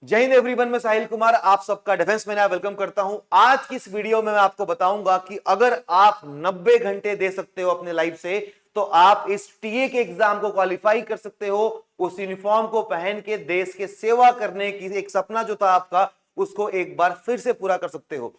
जय हिंद एवरीवन, मैं साहिल कुमार आप सबका डिफेंस में वेलकम करता हूं। आज की इस वीडियो में मैं आपको बताऊंगा कि अगर आप 90 घंटे दे सकते हो अपने लाइफ से तो आप इस टीए के एग्जाम को क्वालिफाई कर सकते हो। उस यूनिफॉर्म को पहन के देश के सेवा करने की एक सपना जो था आपका, उसको एक बार फिर से पूरा कर सकते हो।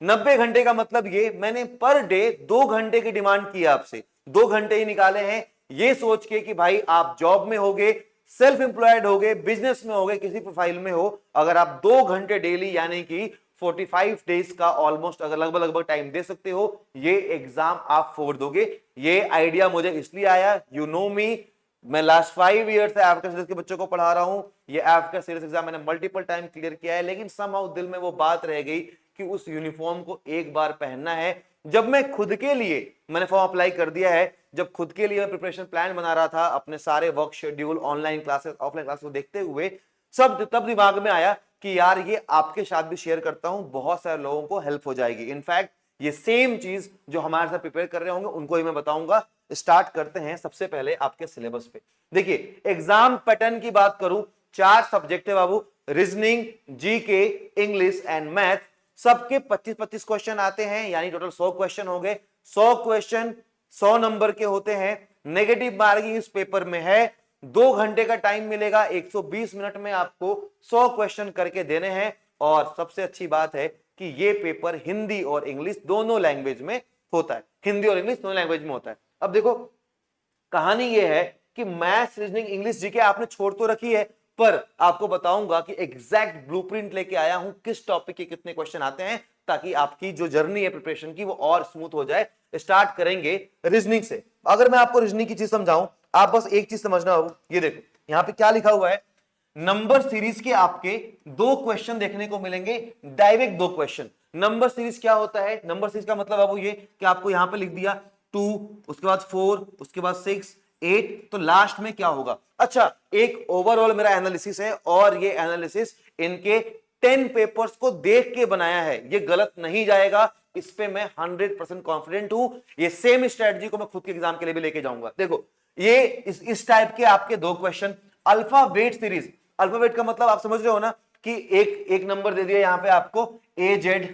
90 घंटे का मतलब ये, मैंने पर डे 2 घंटे की डिमांड की आपसे, 2 घंटे ही निकाले हैं ये सोच के कि भाई आप जॉब में होगे, सेल्फ एम्प्लॉयड हो गए, बिजनेस में हो गए, किसी प्रोफाइल में हो, अगर आप 2 घंटे डेली यानी कि 45 डेज का ऑलमोस्ट अगर लगभग टाइम दे सकते हो, ये एग्जाम आप फोड़ दोगे। ये आइडिया मुझे इसलिए आया, यू नो मी, मैं लास्ट 5 ईयर से एफका सीरीज के बच्चों को पढ़ा रहा हूं। ये एफका सीरीज एग्जाम मैंने मल्टीपल टाइम क्लियर किया है, लेकिन समहाउ दिल में वो बात रह गई कि उस यूनिफॉर्म को एक बार पहनना है। जब मैं खुद के लिए मैंने फॉर्म अप्लाई कर दिया है, जब खुद के लिए प्रिपरेशन प्लान बना रहा था, अपने सारे work schedule, online classes, offline classes को देखते हुए, सब तब दिमाग में आया कि यार ये आपके साथ भी शेयर करता हूं, बहुत सारे लोगों को हेल्प हो जाएगी। इनफैक्ट ये सेम चीज जो हमारे साथ प्रिपेयर कर रहे होंगे उनको ही मैं बताऊंगा। स्टार्ट करते हैं सबसे पहले आपके सिलेबस पे। देखिए, एग्जाम पैटर्न की बात करूं, 4 सब्जेक्ट है बाबू, reasoning, GK, English and math. सबके 25-25 क्वेश्चन आते हैं, यानी टोटल 100 क्वेश्चन हो गए। 100 क्वेश्चन 100 नंबर के होते हैं। नेगेटिव मार्किंग इस पेपर में है। 2 घंटे का टाइम मिलेगा, 120 मिनट में आपको 100 क्वेश्चन करके देने हैं। और सबसे अच्छी बात है कि ये पेपर हिंदी और इंग्लिश दोनों लैंग्वेज में होता है। हिंदी और इंग्लिश दोनों लैंग्वेज में होता है। अब देखो, कहानी ये है कि मैथ्स, रीजनिंग, इंग्लिश, जीके आपने छोड़ तो रखी है, पर आपको बताऊंगा कि एग्जैक्ट ब्लूप्रिंट लेके आया हूं किस टॉपिक के कितने क्वेश्चन आते हैं, ताकि आपकी जो जर्नी है प्रिपरेशन की वो और स्मूथ हो जाए। स्टार्ट करेंगे रीजनिंग से। अगर मैं आपको रीजनिंग की चीज समझाऊं, आप बस एक चीज समझना हो, ये देखो यहां पे क्या लिखा हुआ है। नंबर सीरीज के आपके 2 क्वेश्चन देखने को मिलेंगे, डायरेक्ट 2 क्वेश्चन। नंबर सीरीज क्या होता है? नंबर सीरीज का मतलब अब ये कि आपको यहां पे लिख दिया 2, उसके बाद 4, उसके बाद 6, 8, तो लास्ट में क्या होगा? अच्छा, एक ओवरऑल मेरा एनालिसिस है और ये एनालिसिस इनके 10 पेपर्स को देख के बनाया है, ये गलत नहीं जाएगा, इस पे मैं 100% कॉन्फिडेंट हूं। ये सेम स्ट्रेटजी को मैं खुद के एग्जाम के लिए भी लेके जाऊंगा। देखो, ये इस टाइप के आपके 2 क्वेश्चन। अल्फाबेट सीरीज, अल्फाबेट का मतलब आप समझ रहे हो ना कि एक एक नंबर दे दिया यहां पे आपको ए जेड,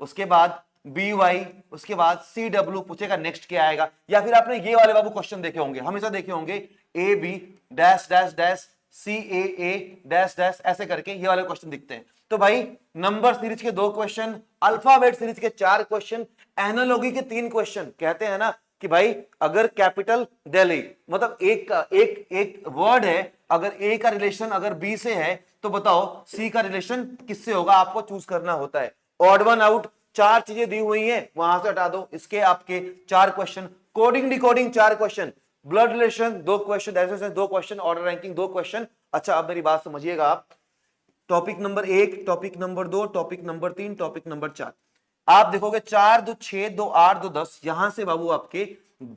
उसके बाद बी वाई, उसके बाद सी डब्ल्यू, पूछेगा नेक्स्ट क्या आएगा। या फिर आपने ये वाले बाबू क्वेश्चन देखे होंगे, हमेशा देखे होंगे, A B dash dash dash C A dash dash, ऐसे करके ये वाले क्वेश्चन दिखते हैं। तो भाई नंबर सीरीज के 2 क्वेश्चन, अल्फाबेट सीरीज के 4 क्वेश्चन, एनालॉजी के 3 क्वेश्चन। कहते हैं ना कि भाई अगर कैपिटल दिल्ली, मतलब एक का एक एक वर्ड है, अगर ए का रिलेशन अगर बी से है तो बताओ सी का रिलेशन किससे होगा, आपको चूज करना होता है। ऑड वन आउट, 4 चीजें दी हुई हैं, वहां से हटा दो, इसके आपके 4 question. Coding decoding 4 question, blood relation 2 question, 2 question, order ranking 2 question. अच्छा, अब मेरी बात समझिएगा आप, topic number 1, topic number 2, topic number 3, topic number 4, आप देखोगे 4 2 6 2 8 2 10, यहां से बाबू आपके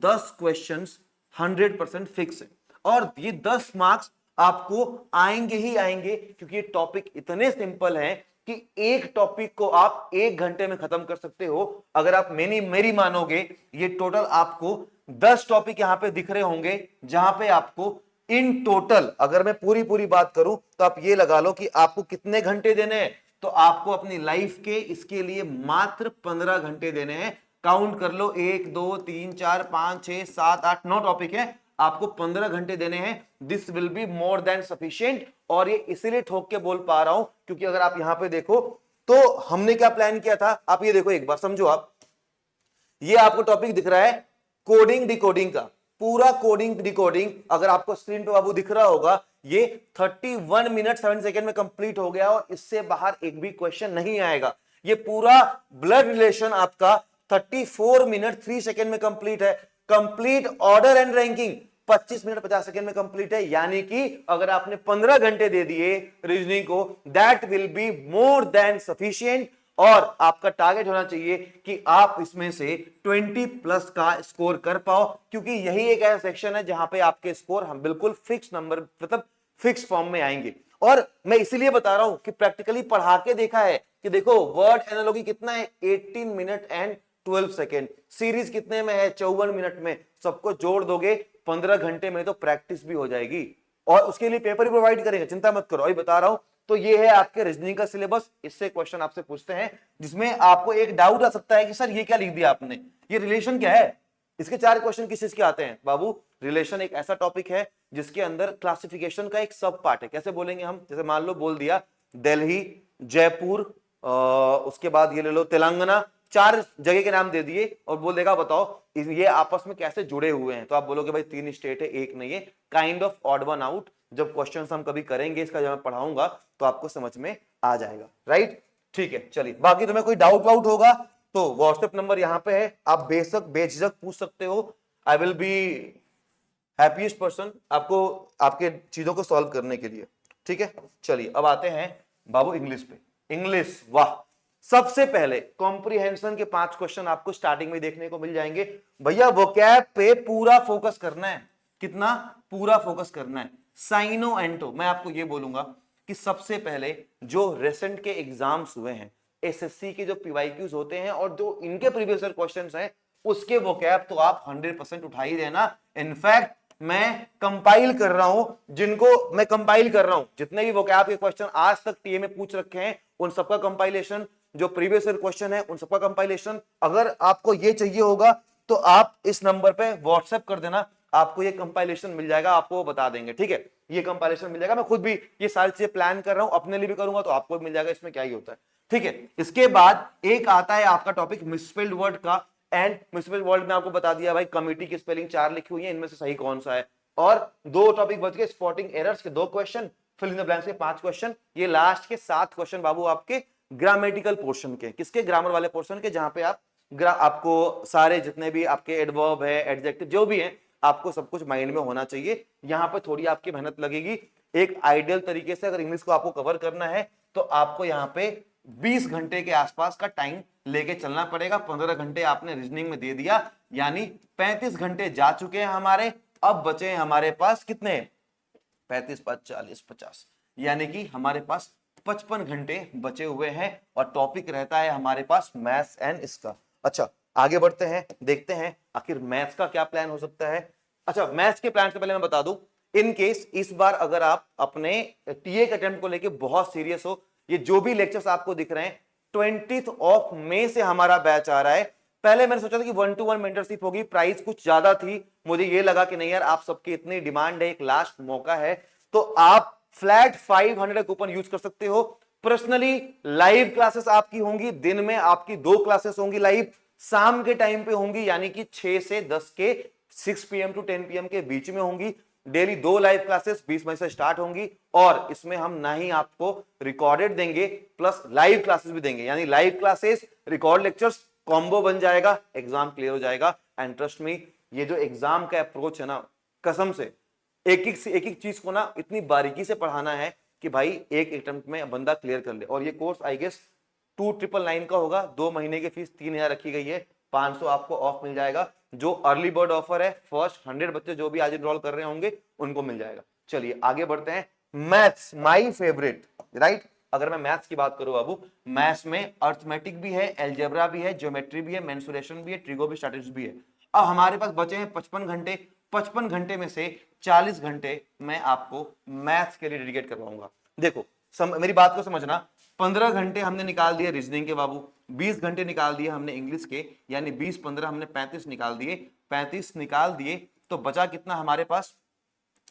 10 क्वेश्चंस 100% फिक्स है। और ये 10 मार्क्स आपको आएंगे ही आएंगे, क्योंकि ये टॉपिक इतने सिंपल हैं कि एक टॉपिक को आप 1 घंटे में खत्म कर सकते हो। अगर आप मेरी मानोगे, ये टोटल आपको 10 टॉपिक यहां पे दिख रहे होंगे, जहां पे आपको इन टोटल, अगर मैं पूरी पूरी बात करूं तो आप ये लगा लो कि आपको कितने घंटे देने हैं। तो आपको अपनी लाइफ के इसके लिए मात्र 15 घंटे देने हैं। काउंट कर लो, 1 2 3 4 5 6 7 8 9 टॉपिक है, आपको 15 घंटे देने हैं। This will be more than sufficient. और ये इसीलिए ठोक के बोल पा रहा हूं क्योंकि अगर आप यहां पे देखो तो हमने क्या प्लान किया था, आप ये देखो एक बार समझो। आप ये आपको टॉपिक दिख रहा है कोडिंग डिकोडिंग का, पूरा कोडिंग डिकोडिंग अगर आपको स्क्रीन पे बाबू दिख रहा होगा, ये 31 मिनट 7 सेकेंड में कंप्लीट हो गया और इससे बाहर एक भी क्वेश्चन नहीं आएगा। ये पूरा ब्लड रिलेशन आपका 34 मिनट 3 सेकेंड में कंप्लीट है। Complete order and ranking 25 minute 50 second में कंप्लीट है। यानी कि अगर आपने 15 घंटे दे दिए रीजनिंग को, that will be more than sufficient. और आपका टारगेट होना चाहिए कि आप इसमें से 20 प्लस का स्कोर कर पाओ, क्योंकि यही एक ऐसा सेक्शन है जहां पे आपके स्कोर हम बिल्कुल फिक्स नंबर, मतलब फिक्स फॉर्म में आएंगे। और मैं इसलिए बता रहा हूं कि प्रैक्टिकली पढ़ा के देखा है कि देखो वर्ड एनालॉजी कितना है, 18 मिनट एंड 12 सेकेंड। सीरीज कितने में है, 54 मिनट में। सबको जोड़ दोगे 15 घंटे में तो प्रैक्टिस भी हो जाएगी और उसके लिए पेपर भी प्रोवाइड करेंगे, चिंता मत करो। अभी बता रहा हूं तो ये है आपके रीजनिंग का सिलेबस। इससे क्वेश्चन आपसे पूछते हैं जिसमें आपको एक डाउट आ सकता है कि सर ये क्या लिख दिया आपने, ये रिलेशन क्या है। इसके 4 क्वेश्चन किस चीज के आते हैं बाबू। रिलेशन एक ऐसा टॉपिक है जिसके अंदर क्लासिफिकेशन का एक सब पार्ट है। कैसे बोलेंगे हम, जैसे मान लो बोल दिया दिल्ली, जयपुर, उसके बाद ये ले लो तेलंगाना, 4 जगह के नाम दे दिए और बोल देगा बताओ ये आपस में कैसे जुड़े हुए हैं। तो आप बोलोगे भाई 3 स्टेट है, एक नहीं है, kind of odd one out. जब क्वेश्चन हम कभी करेंगे इसका, जब मैं पढ़ाऊंगा तो आपको समझ में आ जाएगा, राइट। ठीक है, चलिए बाकी तुम्हें कोई डाउट वाउट होगा तो व्हाट्सएप नंबर यहां पे है, आप बेशक बेझिझक पूछ सकते हो। I will be happiest person आपको आपके चीजों को सॉल्व करने के लिए, ठीक है। चलिए अब आते हैं बाबू इंग्लिश पे। इंग्लिश, वाह, सबसे पहले कॉम्प्रिहेंशन के 5 क्वेश्चन आपको स्टार्टिंग में देखने को मिल जाएंगे। भैया वोकैब पे पूरा फोकस करना है। कितना पूरा फोकस करना है। साइनो एंटो, मैं आपको ये बोलूंगा कि सबसे पहले जो रिसेंट के एग्जाम्स हुए हैं, एसएससी के जो पीवाईक्यूज होते हैं और जो इनके प्रीवियस ईयर क्वेश्चंस हैं, उसके वोकैब तो आप 100% उठा ही देना। इनफैक्ट मैं कंपाइल कर रहा हूं, जितने भी वोकैब के क्वेश्चन आज तक टीए में पूछ रखे हैं उन सबका कंपाइलेशन, जो प्रीवियस ईयर क्वेश्चन है उन सबका कंपाइलेशन। अगर आपको ये चाहिए होगा तो आप इस नंबर पे व्हाट्सएप कर देना, आपको ये कंपाइलेशन मिल जाएगा, आपको वो बता देंगे, ठीक है। ये कंपाइलेशन मिल जाएगा। मैं खुद भी ये सारी चीजें प्लान कर रहा हूं, अपने लिए भी करूंगा तो आपको भी मिल जाएगा, इसमें क्या ही होता है, ठीक है। इसके बाद एक आता है आपका टॉपिक मिसस्पेल्ड वर्ड का। एंड मिसस्पेल्ड वर्ड में आपको बता दिया भाई कमिटी की स्पेलिंग 4 लिखी हुई है, इनमें से सही कौन सा है। और 2 टॉपिक बच गए, स्पॉटिंग एरर्स के 2 question, fill in the blanks के 5 क्वेश्चन। ये लास्ट के 7 क्वेश्चन बाबू आपके ग्रामेटिकल पोर्शन के, किसके, ग्रामर वाले पोर्शन के, जहां पे आपको सारे जितने भी आपके एडवर्ब है, एडजेक्टिव जो भी है, आपको सब कुछ माइंड में होना चाहिए। यहां पे थोड़ी आपकी मेहनत लगेगी। एक आइडियल तरीके से अगर इंग्लिश को आपको कवर करना है तो आपको यहां पे 20 घंटे के आसपास का टाइम लेके चलना पड़ेगा। 15 घंटे आपने रीजनिंग में दे दिया, यानी 35 घंटे जा चुके हैं हमारे। अब बचे हैं हमारे पास कितने, 35 5 40 50, यानी कि हमारे पास 55 घंटे बचे हुए हैं। और टॉपिक रहता है हमारे पास मैथ्स एंड इसका। अच्छा आगे बढ़ते हैं, देखते हैं आखिर मैथ्स का क्या प्लान हो सकता है। अच्छा मैथ्स के प्लान से पहले मैं बता दूं, इन केस इस बार अगर आप अपने टीए के अटेम्प्ट को लेके बहुत सीरियस हो, ये जो भी लेक्चर्स आपको दिख रहे हैं 20 मई से हमारा बैच आ रहा है। पहले मैंने सोचा था कि 1-to-1 मेंटरशिप होगी, प्राइस कुछ ज्यादा थी, मुझे ये लगा कि नहीं यार आप सबकी इतनी डिमांड है, एक लास्ट मौका है, तो आप फ्लैट 500 कूपन यूज कर सकते हो। पर्सनली लाइव क्लासेस आपकी होंगी, दिन में आपकी 2 क्लासेस होंगी लाइव, शाम के टाइम पे होंगी, यानी कि 6 से 10 के 6 PM to 10 PM के बीच में होंगी। डेली 2 लाइव क्लासेस 20 मई से स्टार्ट होंगी, और इसमें हम ना ही आपको रिकॉर्डेड देंगे प्लस लाइव क्लासेस भी देंगे, यानी live classes record lectures combo बन जाएगा, एग्जाम क्लियर हो जाएगा। एंड ट्रस्ट मी, ये जो एग्जाम का अप्रोच है ना, कसम से एक एक चीज को ना इतनी बारीकी से पढ़ाना है कि भाई एक अटेम्प्ट में बंदा क्लियर कर ले। और ये कोर्स आई गेस 2999 का होगा, 2 महीने की फीस 3000 रखी गई है, 500 आपको ऑफ मिल जाएगा। जो अर्ली बर्ड ऑफर है, फर्स्ट 100 बच्चे जो भी आज एनरोल कर रहे होंगे उनको मिल जाएगा। चलिए आगे बढ़ते हैं। Maths my favourite, right. अगर मैं मैथ्स की बात करूं बाबू, मैथ्स में अर्थमेटिक भी है, एल्जेब्रा भी है, ज्योमेट्री भी है, मेंसुरेशन भी है, ट्रिगो भी, स्टैटिस्टिक्स भी है। अब हमारे पास बचे हैं 55 घंटे। 55 घंटे में से 40 घंटे मैं आपको मैथ्स के लिए डेडिकेट करवाऊंगा। देखो मेरी बात को समझना, 15 घंटे हमने निकाल दिए रीजनिंग के बाबू, 20 घंटे निकाल दिए हमने इंग्लिश के, यानी 20-15 हमने 35 निकाल दिए। 35 निकाल दिए तो बचा कितना हमारे पास।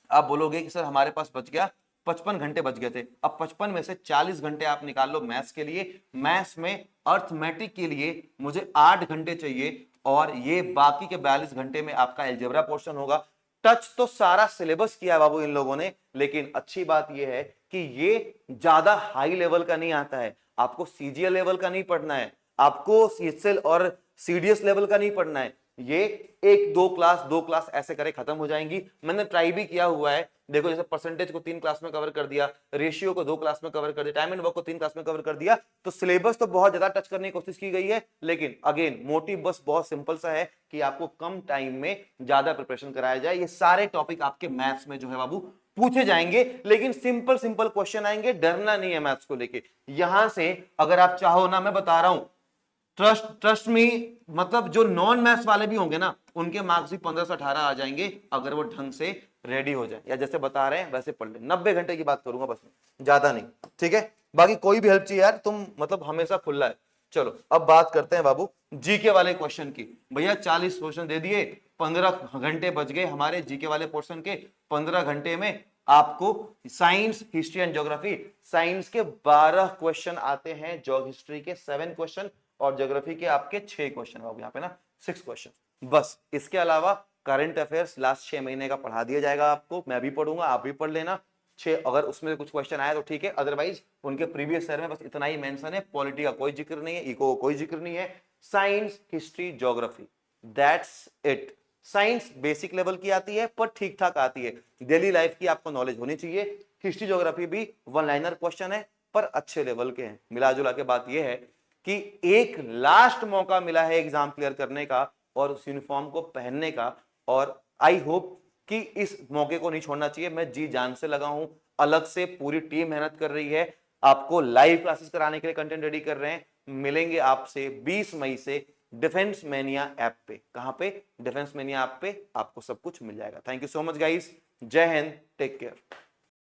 आप बोलोगे कि सर हमारे पास बच गया 55 घंटे बच गए थे। अब 55 में से 40 घंटे आप निकाल लो मैथ्स के लिए। मैथ्स में अर्थमेटिक के लिए मुझे 8 घंटे चाहिए, और ये बाकी के 42 घंटे में आपका अलजेब्रा पोर्शन होगा। टच तो सारा सिलेबस किया है बाबू इन लोगों ने, लेकिन अच्छी बात यह है कि ये ज्यादा हाई लेवल का नहीं आता है। आपको सीजीएल लेवल का नहीं पढ़ना है, आपको सीएचएल और सीडीएस लेवल का नहीं पढ़ना है। ये 1-2 क्लास ऐसे करे खत्म हो जाएंगी। मैंने ट्राई भी किया हुआ है, देखो जैसे परसेंटेज को 3 क्लास में कवर कर दिया, रेशियो को 2 क्लास में कवर कर दिया, टाइम एंड वर्क को 3 क्लास में कवर कर दिया। तो सिलेबस तो बहुत ज्यादा टच करने की कोशिश की गई है, लेकिन अगेन मोटिव बस बहुत सिंपल सा है कि आपको कम टाइम में ज्यादा प्रिपरेशन कराया जाए। ये सारे टॉपिक आपके मैथ्स में जो है बाबू पूछे जाएंगे, लेकिन सिंपल क्वेश्चन आएंगे, डरना नहीं है मैथ्स को लेके। यहां से अगर आप चाहो ना, मैं बता रहा हूं, ट्रस्ट मी, मतलब जो नॉन मैथ्स वाले भी होंगे ना, उनके मार्क्स भी 15 से 18 आ जाएंगे अगर वो ढंग से रेडी हो जाए, या जैसे बता रहे हैं वैसे पढ़ ले। 90 घंटे की बात करूंगा बस, ज्यादा नहीं, ठीक है। बाकी कोई भी हेल्प चाहिए यार, तुम मतलब हमेशा खुला है। चलो अब बात करते हैं बाबू जीके वाले क्वेश्चन की। भैया 40 क्वेश्चन दे दिए, 15 घंटे बच गए हमारे जीके वाले पोर्शन के। 15 घंटे में आपको science, history and geography, science के 12 क्वेश्चन आते हैं, हिस्ट्री के 7 क्वेश्चन, और ज्योग्राफी के आपके 6 क्वेश्चन बाबू, यहाँ पे ना 6 क्वेश्चन बस। इसके अलावा करंट अफेयर्स लास्ट 6 महीने का पढ़ा दिया जाएगा आपको, मैं भी पढ़ूंगा, आप भी पढ़ लेना। 6 अगर उसमें कुछ क्वेश्चन आया तो ठीक है, अदरवाइज उनके प्रीवियस ईयर में बस इतना ही मेंशन है। पॉलिटी का कोई जिक्र नहीं है, इको का कोई जिक्र नहीं है। Science, history, geography, that's it. Science basic level की आती है पर ठीक ठाक आती है, डेली लाइफ की आपको नॉलेज होनी चाहिए। हिस्ट्री ज्योग्राफी भी वन लाइनर क्वेश्चन है पर अच्छे लेवल के हैं। मिला जुला के बात यह है कि एक लास्ट मौका मिला है एग्जाम क्लियर करने का और उस यूनिफॉर्म को पहनने का, और आई होप कि इस मौके को नहीं छोड़ना चाहिए। मैं जी जान से लगा हूं, अलग से पूरी टीम मेहनत कर रही है, आपको लाइव क्लासेस कराने के लिए कंटेंट रेडी कर रहे हैं। मिलेंगे आपसे 20 मई से डिफेंस मेनिया ऐप पे। कहां पे? डिफेंस मेनिया ऐप पे आपको सब कुछ मिल जाएगा। Thank you so much guys, जय हिंद, टेक केयर।